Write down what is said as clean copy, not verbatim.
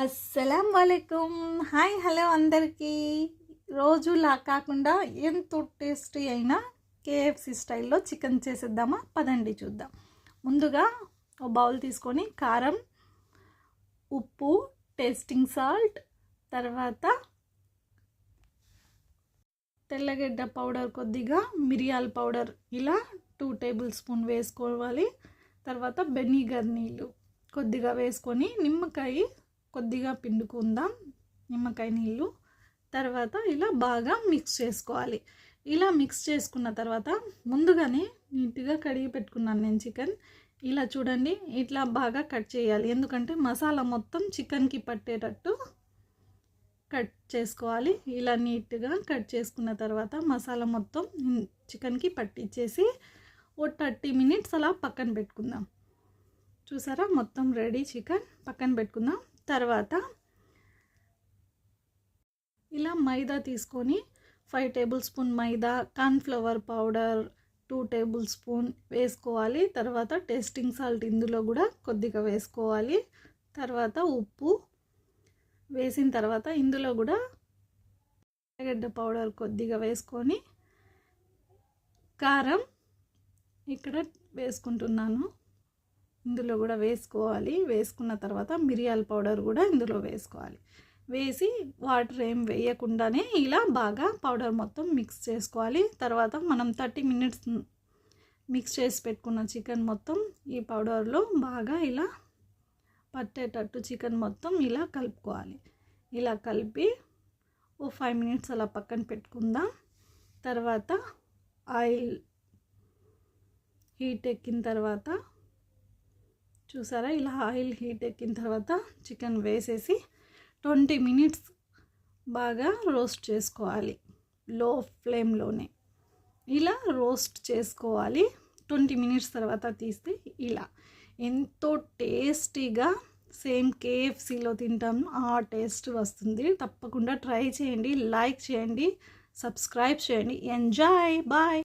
అస్సలం వాలేకుం. Hi hello అందరికీ. రోజులా కాకుండా ఎంతో టేస్టీ అయిన కేఎఫ్సి స్టైల్లో చికెన్ చేసేద్దామా? పదండి చూద్దాం. ముందుగా ఒక బౌల్ తీసుకొని కారం, ఉప్పు, టేస్టింగ్ సాల్ట్, తర్వాత తెల్లగడ్డ పౌడర్, కొద్దిగా మిరియాల పౌడర్ ఇలా 2 టేబుల్ స్పూన్ వేసుకోవాలి. తర్వాత వెనిగర్ నీళ్ళు కొద్దిగా వేసుకొని నిమ్మకాయ కొద్దిగా పిండుకుందాం, నిమ్మకాయ నీళ్ళు. తర్వాత ఇలా బాగా మిక్స్ చేసుకోవాలి. ఇలా మిక్స్ చేసుకున్న తర్వాత ముందుగానే నీట్గా కడిగి పెట్టుకున్నాను నేను చికెన్. ఇలా చూడండి, ఇట్లా బాగా కట్ చేయాలి. ఎందుకంటే మసాలా మొత్తం చికెన్కి పట్టేటట్టు కట్ చేసుకోవాలి. ఇలా నీట్గా కట్ చేసుకున్న తర్వాత మసాలా మొత్తం చికెన్కి పట్టించేసి ఓ 30 మినిట్స్ అలా పక్కన పెట్టుకుందాం. చూసారా, మొత్తం రెడీ చికెన్ పక్కన పెట్టుకుందాం. తర్వాత ఇలా మైదా తీసుకొని 5 టేబుల్ స్పూన్ మైదా, కార్న్ఫ్లవర్ పౌడర్ 2 టేబుల్ స్పూన్ వేసుకోవాలి. తర్వాత టేస్టింగ్ సాల్ట్ ఇందులో కూడా కొద్దిగా వేసుకోవాలి. తర్వాత ఉప్పు వేసిన తర్వాత ఇందులో కూడా తెల్లగడ్డ పౌడర్ కొద్దిగా వేసుకొని కారం ఇక్కడ వేసుకుంటున్నాను, ఇందులో కూడా వేసుకోవాలి. వేసుకున్న తర్వాత మిరియాల పౌడర్ కూడా ఇందులో వేసుకోవాలి. వేసి వాటర్ ఏం వేయకుండానే ఇలా బాగా పౌడర్ మొత్తం మిక్స్ చేసుకోవాలి. తర్వాత మనం 30 మినిట్స్ మిక్స్ చేసి పెట్టుకున్న చికెన్ మొత్తం ఈ పౌడర్లో బాగా ఇలా పట్టేటట్టు చికెన్ మొత్తం ఇలా కలుపుకోవాలి. ఇలా కలిపి ఓ 5 మినిట్స్ అలా పక్కన పెట్టుకుందాం. తర్వాత ఆయిల్ హీట్ ఎక్కిన తర్వాత చూసారా, ఇలా ఆయిల్ హీట్ ఎక్కిన తర్వాత చికెన్ వేసేసి 20 మినిట్స్ బాగా రోస్ట్ చేసుకోవాలి. లో ఫ్లేమ్లోనే ఇలా రోస్ట్ చేసుకోవాలి. 20 మినిట్స్ తర్వాత తీస్తే ఇలా ఎంతో టేస్టీగా సేమ్ కేఎఫ్సీలో తింటాము ఆ టేస్ట్ వస్తుంది. తప్పకుండా ట్రై చేయండి, లైక్ చేయండి, సబ్స్క్రైబ్ చేయండి. ఎంజాయ్. బాయ్.